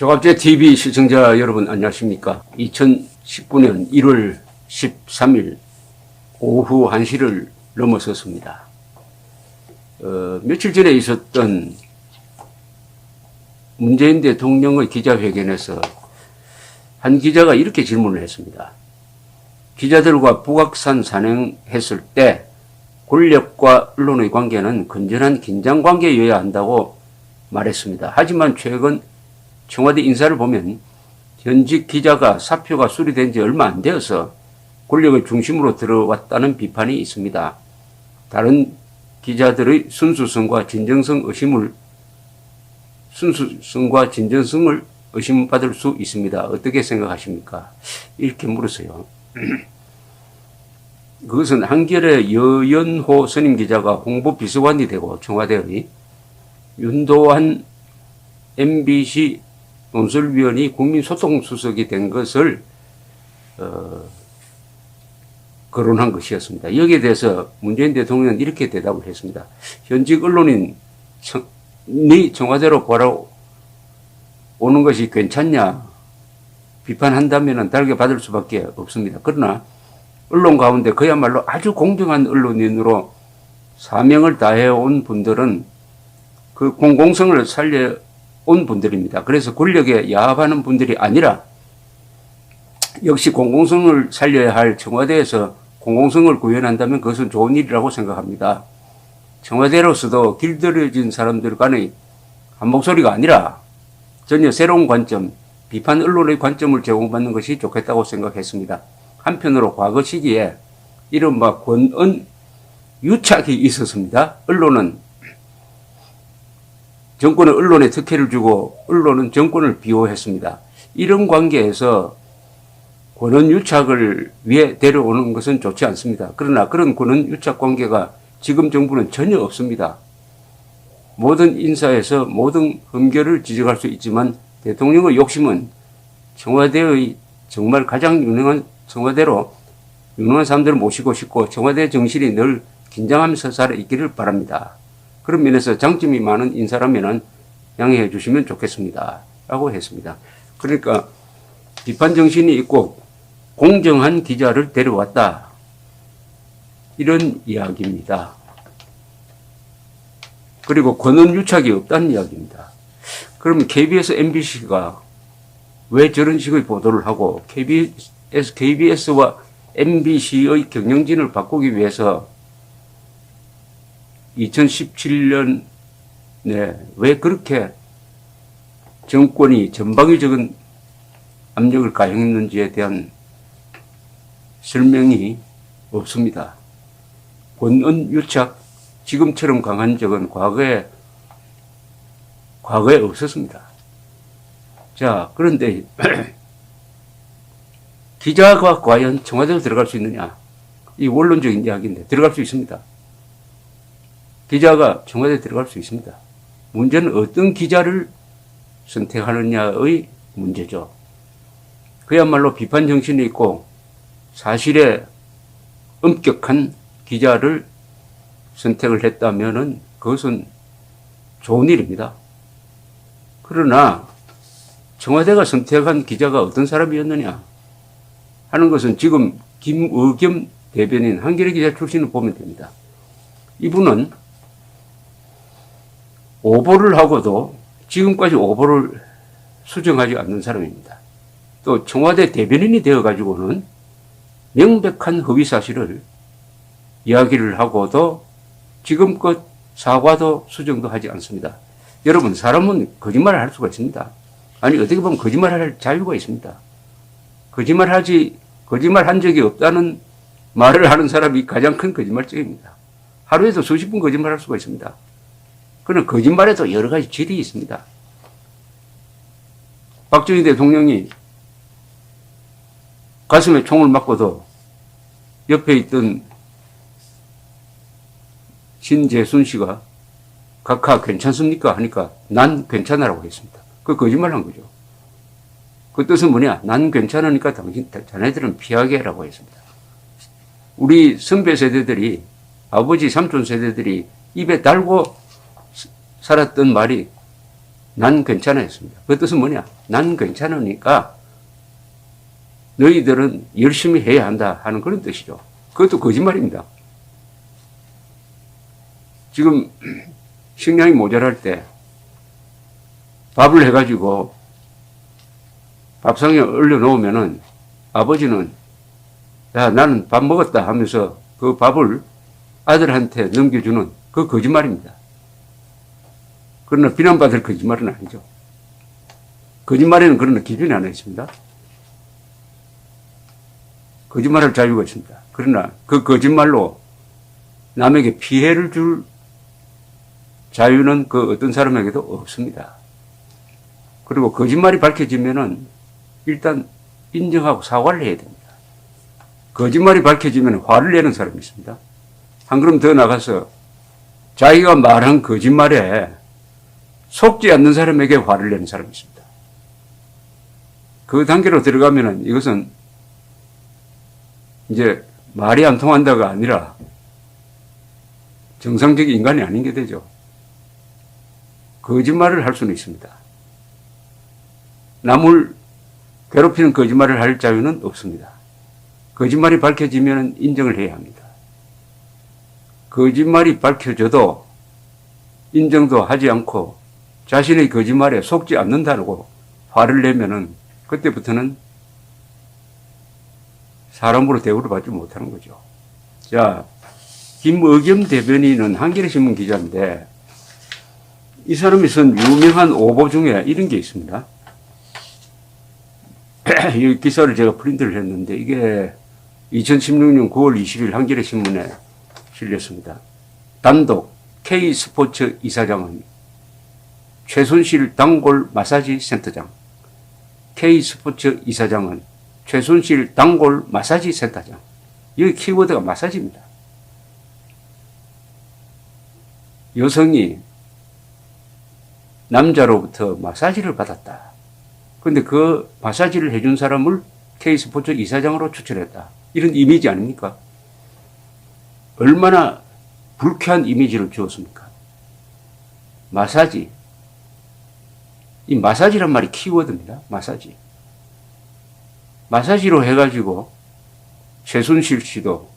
조갑제 TV 시청자 여러분 안녕하십니까. 2019년 1월 13일 오후 1시를 넘어섰습니다. 며칠 전에 있었던 문재인 대통령의 기자회견에서 한 기자가 이렇게 질문을 했습니다. 기자들과 북악산 산행했을 때 권력과 언론의 관계는 건전한 긴장관계여야 한다고 말했습니다. 하지만 최근 청와대 인사를 보면 현직 기자가 사표가 수리된 지 얼마 안 되어서 권력의 중심으로 들어왔다는 비판이 있습니다. 다른 기자들의 순수성과 진정성을 의심받을 수 있습니다. 어떻게 생각하십니까? 이렇게 물었어요. 그것은 한겨레 여연호 선임 기자가 홍보비서관이 되고 청와대의 윤도한 MBC 논설위원이 국민소통수석이 된 것을 거론한 것이었습니다. 여기에 대해서 문재인 대통령은 이렇게 대답을 했습니다. 현직 언론인이 청와대로 보러 오는 것이 괜찮냐 비판한다면 달게 받을 수밖에 없습니다. 그러나 언론 가운데 그야말로 아주 공정한 언론인으로 사명을 다해온 분들은 그 공공성을 살려온 분들입니다. 그래서 권력에 야합하는 분들이 아니라 역시 공공성을 살려야 할 청와대에서 공공성을 구현한다면 그것은 좋은 일이라고 생각합니다. 청와대로서도 길들여진 사람들 간의 한 목소리가 아니라 전혀 새로운 관점, 비판 언론의 관점을 제공받는 것이 좋겠다고 생각했습니다. 한편으로 과거 시기에 이른바 권은 유착이 있었습니다. 정권은 언론에 특혜를 주고 언론은 정권을 비호했습니다. 이런 관계에서 권은 유착을 위해 데려오는 것은 좋지 않습니다. 그러나 그런 권은 유착 관계가 지금 정부는 전혀 없습니다. 모든 인사에서 모든 흠결을 지적할 수 있지만 대통령의 욕심은 청와대의 정말 가장 유능한 청와대로 유능한 사람들을 모시고 싶고 청와대 정신이 늘 긴장하면서 살아 있기를 바랍니다. 그런 면에서 장점이 많은 인사라면 양해해 주시면 좋겠습니다. 라고 했습니다. 그러니까 비판 정신이 있고 공정한 기자를 데려왔다. 이런 이야기입니다. 그리고 권은 유착이 없다는 이야기입니다. 그러면 KBS, MBC가 왜 저런 식의 보도를 하고 KBS와 MBC의 경영진을 바꾸기 위해서 2017년에 왜 그렇게 정권이 전방위적인 압력을 가했는지에 대한 설명이 없습니다. 권은 유착, 지금처럼 강한 적은 과거에 없었습니다. 자, 그런데 기자가 과연 청와대로 들어갈 수 있느냐? 이 원론적인 이야기인데 들어갈 수 있습니다. 기자가 청와대에 들어갈 수 있습니다. 문제는 어떤 기자를 선택하느냐의 문제죠. 그야말로 비판 정신이 있고 사실에 엄격한 기자를 선택을 했다면은 그것은 좋은 일입니다. 그러나 청와대가 선택한 기자가 어떤 사람이었느냐 하는 것은 지금 김의겸 대변인 한겨레 기자 출신을 보면 됩니다. 이분은 오보를 하고도 지금까지 오보를 수정하지 않는 사람입니다. 또 청와대 대변인이 되어가지고는 명백한 허위 사실을 이야기를 하고도 지금껏 사과도 수정도 하지 않습니다. 여러분, 사람은 거짓말을 할 수가 있습니다. 아니, 어떻게 보면 거짓말할 자유가 있습니다. 거짓말한 적이 없다는 말을 하는 사람이 가장 큰 거짓말쟁입니다. 하루에도 수십 번 거짓말할 수가 있습니다. 그러나 거짓말에도 여러 가지 질이 있습니다. 박정희 대통령이 가슴에 총을 맞고도 옆에 있던 신재순 씨가 각하 괜찮습니까? 하니까 난 괜찮아라고 했습니다. 그 거짓말 한 거죠. 그 뜻은 뭐냐? 난 괜찮으니까 자네들은 피하게 라고 했습니다. 우리 선배 세대들이, 아버지, 삼촌 세대들이 입에 달고 살았던 말이 난 괜찮아 했습니다. 그 뜻은 뭐냐? 난 괜찮으니까 너희들은 열심히 해야 한다 하는 그런 뜻이죠. 그것도 거짓말입니다. 지금 식량이 모자랄 때 밥을 해가지고 밥상에 올려놓으면은 아버지는 야, 나는 밥 먹었다 하면서 그 밥을 아들한테 넘겨주는 그 거짓말입니다. 그러나 비난받을 거짓말은 아니죠. 거짓말에는 그러나 기준이 하나 있습니다. 거짓말할 자유가 있습니다. 그러나 그 거짓말로 남에게 피해를 줄 자유는 그 어떤 사람에게도 없습니다. 그리고 거짓말이 밝혀지면은 일단 인정하고 사과를 해야 됩니다. 거짓말이 밝혀지면 화를 내는 사람이 있습니다. 한 걸음 더 나가서 자기가 말한 거짓말에 속지 않는 사람에게 화를 내는 사람이 있습니다. 그 단계로 들어가면은 이것은 이제 말이 안 통한다가 아니라 정상적인 인간이 아닌 게 되죠. 거짓말을 할 수는 있습니다. 남을 괴롭히는 거짓말을 할 자유는 없습니다. 거짓말이 밝혀지면 인정을 해야 합니다. 거짓말이 밝혀져도 인정도 하지 않고 자신의 거짓말에 속지 않는다고 화를 내면은 그때부터는 사람으로 대우를 받지 못하는 거죠. 자, 김의겸 대변인은 한겨레신문 기자인데 이 사람이 쓴 유명한 오보 중에 이런 게 있습니다. 이 기사를 제가 프린트를 했는데 이게 2016년 9월 20일 한겨레신문에 실렸습니다. 단독 K스포츠 이사장은 최순실 단골 마사지 센터장. K스포츠 이사장은 최순실 단골 마사지 센터장. 여기 키워드가 마사지입니다. 여성이 남자로부터 마사지를 받았다. 그런데 그 마사지를 해준 사람을 K스포츠 이사장으로 추천했다. 이런 이미지 아닙니까? 얼마나 불쾌한 이미지를 주었습니까? 마사지. 이 마사지란 말이 키워드입니다. 마사지. 마사지로 해가지고 최순실 씨도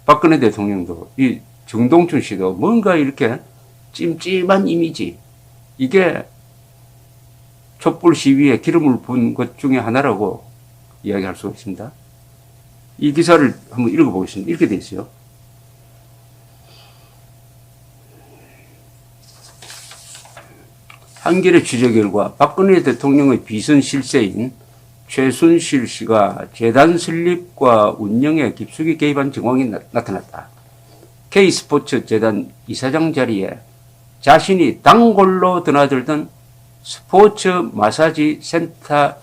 박근혜 대통령도 이 정동춘 씨도 뭔가 이렇게 찜찜한 이미지. 이게 촛불 시위에 기름을 부은 것 중에 하나라고 이야기할 수 있습니다. 이 기사를 한번 읽어보겠습니다. 이렇게 돼 있어요. 한겨레 취재 결과 박근혜 대통령의 비선 실세인 최순실 씨가 재단 설립과 운영에 깊숙이 개입한 정황이 나타났다. K스포츠 재단 이사장 자리에 자신이 단골로 드나들던 스포츠 마사지 센터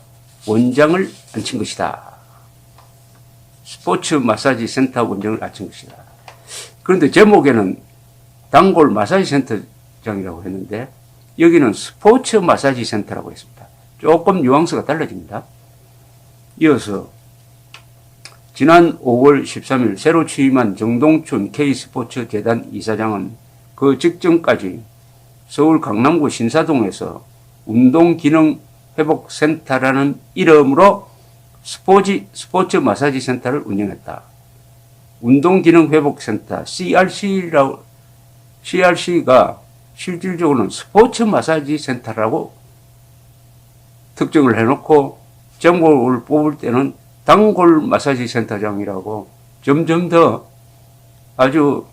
원장을 앉힌 것이다. 스포츠 마사지 센터 원장을 앉힌 것이다. 그런데 제목에는 단골 마사지 센터장이라고 했는데 여기는 스포츠 마사지 센터라고 했습니다. 조금 뉘앙스가 달라집니다. 이어서 지난 5월 13일 새로 취임한 정동춘 K스포츠 재단 이사장은 그 직전까지 서울 강남구 신사동에서 운동기능회복센터라는 이름으로 스포츠 마사지 센터를 운영했다. 운동기능회복센터 CRC가 실질적으로는 스포츠 마사지 센터라고 특정을 해놓고 제목을 뽑을 때는 단골 마사지 센터장이라고 점점 더 아주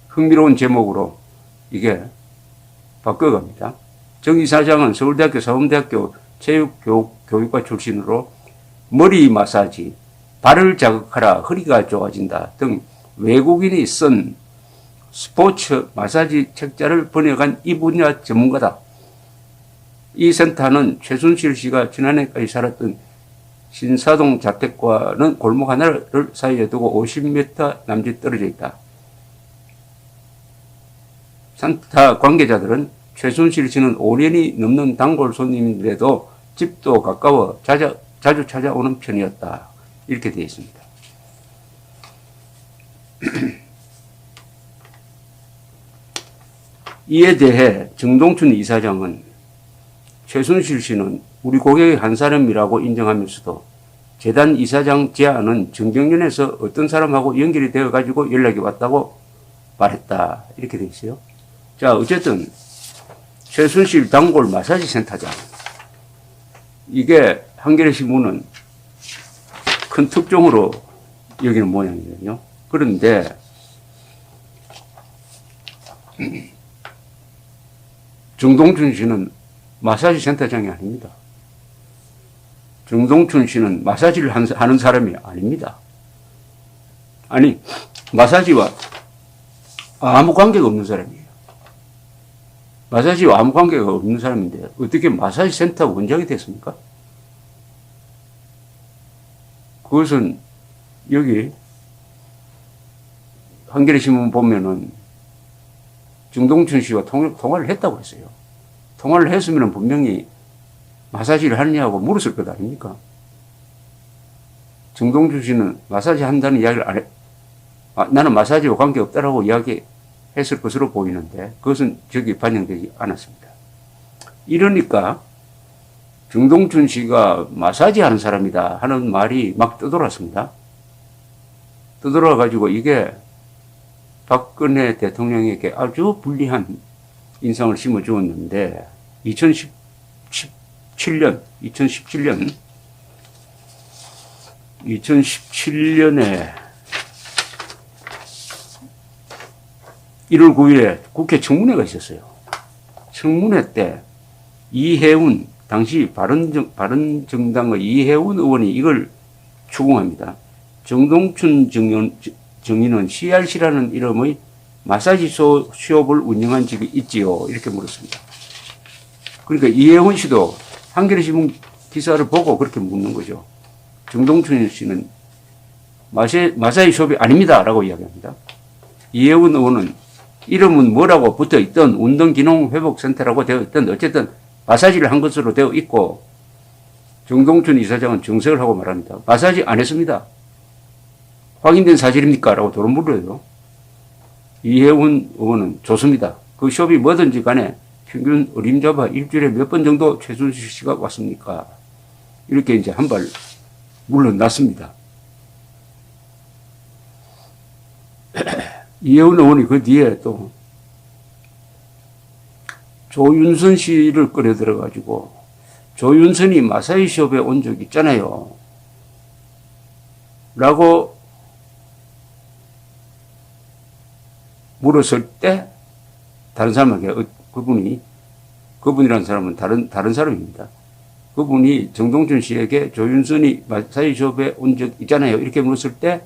흥미로운 제목으로 이게 바꿔갑니다. 정 이사장은 서울대학교 사범대학교 체육교육과 출신으로 머리 마사지, 발을 자극하라 허리가 좋아진다 등 외국인이 쓴 스포츠 마사지 책자를 번역한 이 분야 전문가다. 이 센터는 최순실 씨가 지난해까지 살았던 신사동 자택과는 골목 하나를 사이에 두고 50m 남짓 떨어져 있다. 센터 관계자들은 최순실 씨는 5년이 넘는 단골 손님인데도 집도 가까워 자주 찾아오는 편이었다. 이렇게 되어 있습니다. 이에 대해 정동춘 이사장은 최순실 씨는 우리 고객의 한 사람이라고 인정하면서도 재단 이사장 제안은 정경련에서 어떤 사람하고 연결이 되어 가지고 연락이 왔다고 말했다. 이렇게 돼 있어요. 자, 어쨌든 최순실 단골 마사지 센터장. 이게 한겨레 신문은 큰 특종으로 여기는 모양이거든요. 그런데 정동춘 씨는 마사지 센터장이 아닙니다. 정동춘 씨는 마사지를 하는 사람이 아닙니다. 아니, 마사지와 아무 관계가 없는 사람이에요. 마사지와 아무 관계가 없는 사람인데 어떻게 마사지 센터 원장이 됐습니까? 그것은 여기 한겨레 신문 보면은 정동춘 씨와 통화를 했다고 했어요. 통화를 했으면 분명히 마사지를 하느냐고 물었을 것 아닙니까? 정동춘 씨는 마사지 한다는 이야기를 안 해. 나는 마사지와 관계없다라고 이야기했을 것으로 보이는데 그것은 저기 반영되지 않았습니다. 이러니까 정동춘 씨가 마사지 하는 사람이다 하는 말이 막 떠돌았습니다. 떠돌아가지고 이게 박근혜 대통령에게 아주 불리한 인상을 심어주었는데 2017년에 1월 9일에 국회 청문회가 있었어요. 청문회 때 이해운 당시 바른정당의 이해운 의원이 이걸 추궁합니다. 정동춘 정의는 CRC라는 이름의 마사지 수업을 운영한 적이 있지요. 이렇게 물었습니다. 그러니까 이해훈 씨도 한겨레 신문 기사를 보고 그렇게 묻는 거죠. 정동춘 씨는 마사지 수업이 아닙니다. 라고 이야기합니다. 이해훈 의원은 이름은 뭐라고 붙어 있던 운동기능회복센터라고 되어 있던 어쨌든 마사지를 한 것으로 되어 있고 정동춘 이사장은 정색을 하고 말합니다. 마사지 안 했습니다. 확인된 사실입니까? 라고 도로 물어요. 이해훈 의원은 좋습니다. 그 수업이 뭐든지 간에 평균 어림잡아 일주일에 몇 번 정도 최순실 씨가 왔습니까? 이렇게 이제 한 발 물러났습니다. 이해훈 의원이 그 뒤에 또 조윤선 씨를 끌어들여가지고 조윤선이 마사지 수업에 온 적 있잖아요. 라고 물었을 때 다른 사람에게 그분이라는 사람은 다른 사람입니다. 그분이 정동춘 씨에게 조윤선이 마사지 수업에 온 적 있잖아요. 이렇게 물었을 때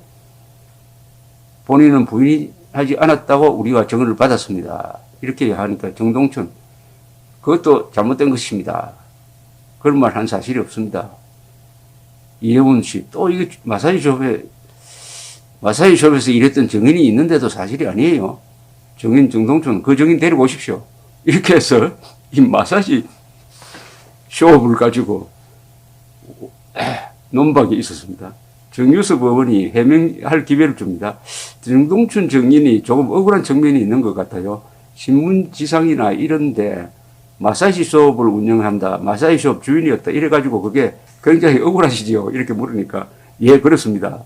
본인은 부인하지 않았다고 우리가 증언을 받았습니다. 이렇게 하니까 정동춘 그것도 잘못된 것입니다. 그런 말 한 사실이 없습니다. 이해훈 씨 또 이게 마사지 숍에서 일했던 증인이 있는데도 사실이 아니에요. 증인 정동춘 그 증인 데리고 오십시오. 이렇게 해서 이 마사지 숍을 가지고 논박이 있었습니다. 정유섭 의원이 해명할 기회를 줍니다. 정동춘 증인이 조금 억울한 측면이 있는 것 같아요. 신문지상이나 이런데 마사지 수업을 운영한다. 마사지 수업 주인이었다. 이래가지고 그게 굉장히 억울하시지요. 이렇게 물으니까 예 그렇습니다.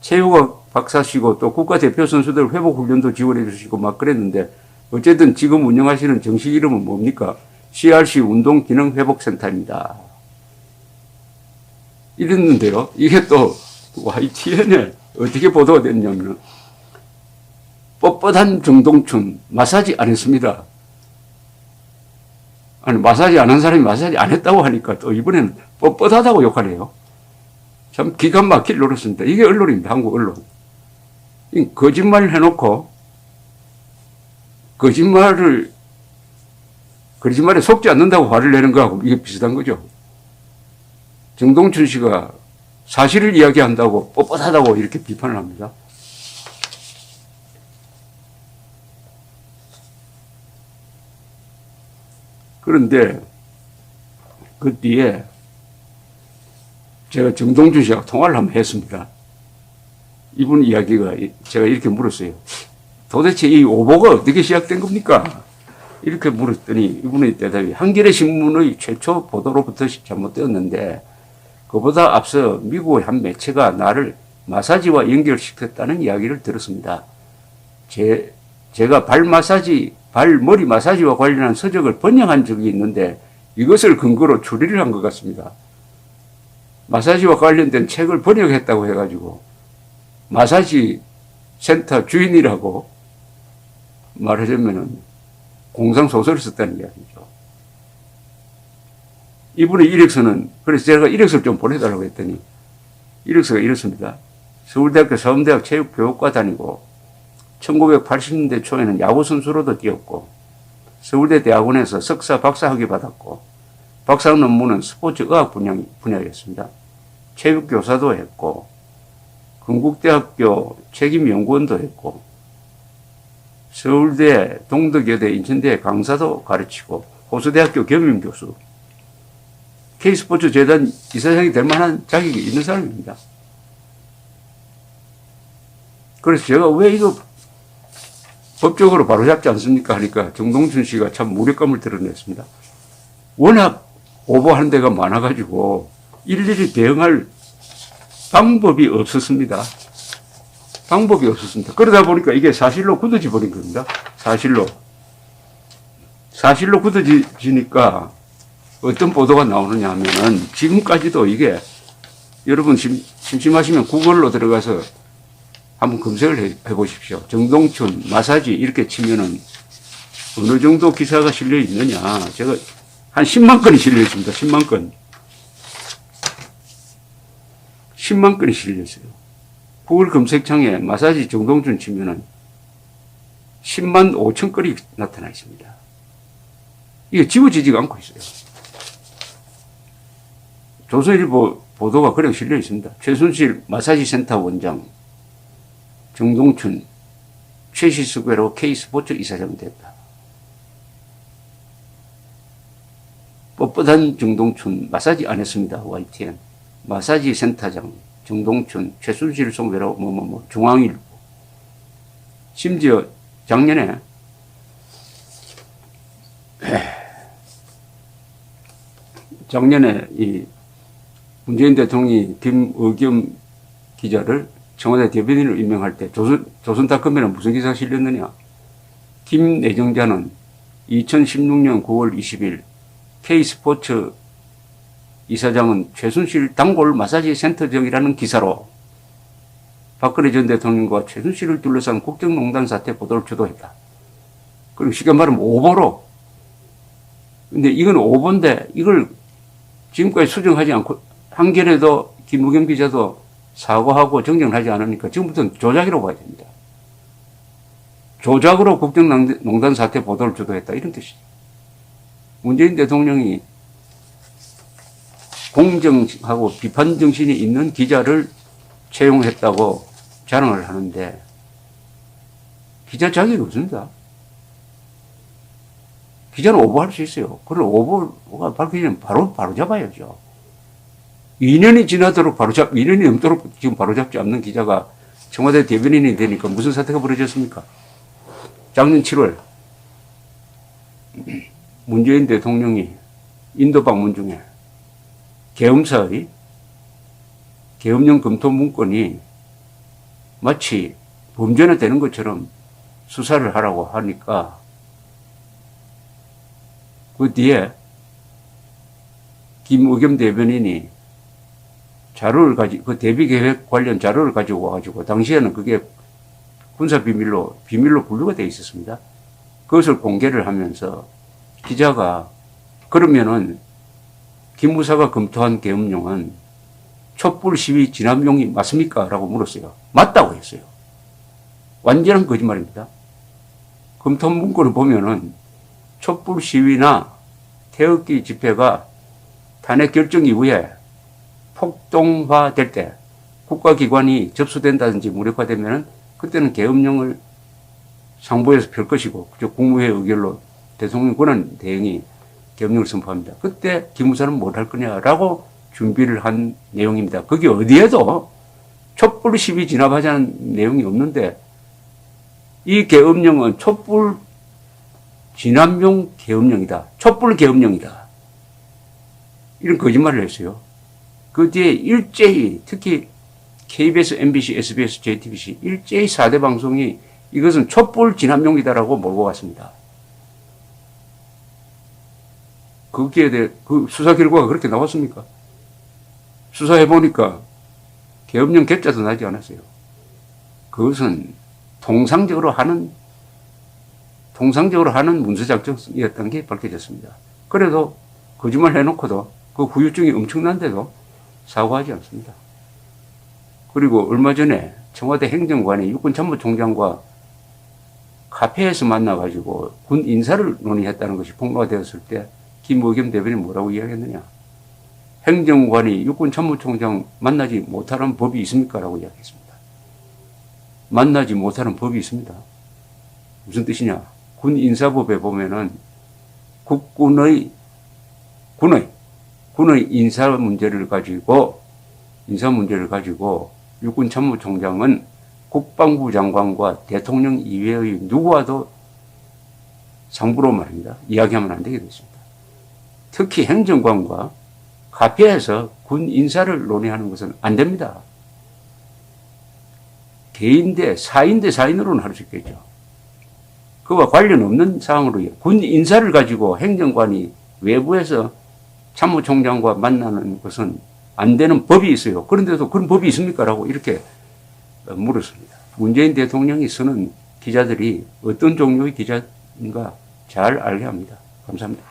체육학 박사시고 또 국가대표 선수들 회복훈련도 지원해 주시고 막 그랬는데 어쨌든 지금 운영하시는 정식 이름은 뭡니까? CRC 운동기능회복센터입니다. 이랬는데요. 이게 또 YTN에 어떻게 보도가 됐냐면 뻣뻣한 정동춘 마사지 안 했습니다. 아니 마사지 안 한 사람이 마사지 안 했다고 하니까 또 이번에는 뻣뻣하다고 욕하네요. 참 기가 막힐 노릇입니다. 이게 언론입니다. 한국 언론. 거짓말을 해놓고 거짓말에 속지 않는다고 화를 내는 거하고 이게 비슷한 거죠. 정동춘 씨가 사실을 이야기한다고 뻣뻣하다고 이렇게 비판을 합니다. 그런데 그 뒤에 제가 정동춘 씨하고 통화를 한번 했습니다. 이분 이야기가 제가 이렇게 물었어요. 도대체 이 오보가 어떻게 시작된 겁니까? 이렇게 물었더니 이분의 대답이 한겨레 신문의 최초 보도로부터 잘못되었는데 그보다 앞서 미국의 한 매체가 나를 마사지와 연결시켰다는 이야기를 들었습니다. 제가 머리 마사지와 관련한 서적을 번역한 적이 있는데 이것을 근거로 추리를 한 것 같습니다. 마사지와 관련된 책을 번역했다고 해가지고 마사지 센터 주인이라고 말하자면은 공상소설을 썼다는 이야기죠. 이분의 이력서는, 그래서 제가 이력서를 좀 보내달라고 했더니 이력서가 이렇습니다. 서울대학교 사범대학 체육교육과 다니고 1980년대 초에는 야구선수로도 뛰었고 서울대 대학원에서 석사, 박사 학위 받았고 박사 논문은 스포츠의학 분야였습니다. 체육교사도 했고 건국대학교 책임연구원도 했고 서울대, 동덕여대, 인천대 강사도 가르치고 호수대학교 겸임교수, K스포츠재단 이사장이 될 만한 자격이 있는 사람입니다. 그래서 제가 왜 이거 법적으로 바로잡지 않습니까? 하니까 정동춘 씨가 참 무력감을 드러냈습니다. 워낙 오보하는 데가 많아가지고 일일이 대응할 방법이 없었습니다. 방법이 없었습니다. 그러다 보니까 이게 사실로 굳어져 버린 겁니다. 사실로 굳어지니까 어떤 보도가 나오느냐 하면은 지금까지도 이게 여러분 심심하시면 구글로 들어가서 한번 검색을 해보십시오. 정동춘 마사지 이렇게 치면은 어느 정도 기사가 실려 있느냐. 제가 한 10만 건이 실려 있습니다. 10만 건. 10만 건이 실려 있어요. 구글 검색창에 마사지 정동춘 치면은 10만 5천 건이 나타나 있습니다. 이게 지워지지가 않고 있어요. 조선일보 보도가 그렇게 실려 있습니다. 최순실 마사지 센터 원장 정동춘 최시수배로 K스포츠 이사장 됐다. 뻣뻣한 정동춘 마사지 안 했습니다. YTN 마사지 센터장 정동춘 최순실 송배로 중앙일보. 심지어 작년에 이 문재인 대통령이 김의겸 기자를 청와대 대변인으로 임명할 때 조선닷컴에는 무슨 기사가 실렸느냐. 김 내정자는 2016년 9월 20일 K스포츠 이사장은 최순실 단골 마사지 센터장이라는 기사로 박근혜 전 대통령과 최순실을 둘러싼 국정농단 사태 보도를 주도했다. 그리고 쉽게 말하면 오보로. 근데 이건 오보인데 이걸 지금까지 수정하지 않고 한겨레도 김우겸 기자도 사과하고 정정을 하지 않으니까 지금부터는 조작이라고 봐야 됩니다. 조작으로 국정농단 사태 보도를 주도했다. 이런 뜻이죠. 문재인 대통령이 공정하고 비판 정신이 있는 기자를 채용했다고 자랑을 하는데 기자 자격이 없습니다. 기자는 오보할 수 있어요. 그럼 오보가 밝혀지면 바로 잡아야죠. 2년이 지나도록 2년이 넘도록 지금 바로잡지 않는 기자가 청와대 대변인이 되니까 무슨 사태가 벌어졌습니까? 작년 7월 문재인 대통령이 인도 방문 중에 계엄사의 계엄령 검토 문건이 마치 범죄나 되는 것처럼 수사를 하라고 하니까 그 뒤에 김의겸 대변인이 그 대비 계획 관련 자료를 가지고 와가지고 당시에는 그게 군사 비밀로 분류가 되어 있었습니다. 그것을 공개를 하면서 기자가 그러면은 김무사가 검토한 계엄령은 촛불 시위 진압용이 맞습니까? 라고 물었어요. 맞다고 했어요. 완전한 거짓말입니다. 검토 문건을 보면은 촛불 시위나 태극기 집회가 탄핵 결정 이후에 폭동화될 때 국가기관이 접수된다든지 무력화되면은 그때는 계엄령을 상부에서 펼 것이고 국무회의 의결로 대통령 권한 대행이 계엄령을 선포합니다. 그때 기무사는 뭘 할 거냐라고 준비를 한 내용입니다. 거기 어디에도 촛불 시위 진압하자는 내용이 없는데 이 계엄령은 촛불 진압용 계엄령이다. 촛불 계엄령이다. 이런 거짓말을 했어요. 그 뒤에 일제히 특히 KBS, MBC, SBS, JTBC 일제히 4대 방송이 이것은 촛불 진압용이다라고 몰고 갔습니다. 거기에 대해 그 수사 결과가 그렇게 나왔습니까? 수사해보니까 계엄령 객자도 나지 않았어요. 그것은 통상적으로 하는 문서작전이었던 게 밝혀졌습니다. 그래도 거짓말 해놓고도 그 후유증이 엄청난데도 사과하지 않습니다. 그리고 얼마 전에 청와대 행정관이 육군참모총장과 카페에서 만나가지고 군 인사를 논의했다는 것이 폭로가 되었을 때 김의겸 대변인이 뭐라고 이야기했느냐. 행정관이 육군참모총장 만나지 못하는 법이 있습니까? 라고 이야기했습니다. 만나지 못하는 법이 있습니다. 무슨 뜻이냐. 군 인사법에 보면은 군의 인사 문제를 가지고 육군 참모총장은 국방부 장관과 대통령 이외의 누구와도 상부로 말입니다. 이야기하면 안 되게 됐습니다. 특히 행정관과 카페에서 군 인사를 논의하는 것은 안 됩니다. 사인 대 사인으로는 할 수 있겠죠. 그와 관련 없는 사항으로 군 인사를 가지고 행정관이 외부에서 참모총장과 만나는 것은 안 되는 법이 있어요. 그런데도 그런 법이 있습니까? 라고 이렇게 물었습니다. 문재인 대통령이 쓰는 기자들이 어떤 종류의 기자인가 잘 알게 합니다. 감사합니다.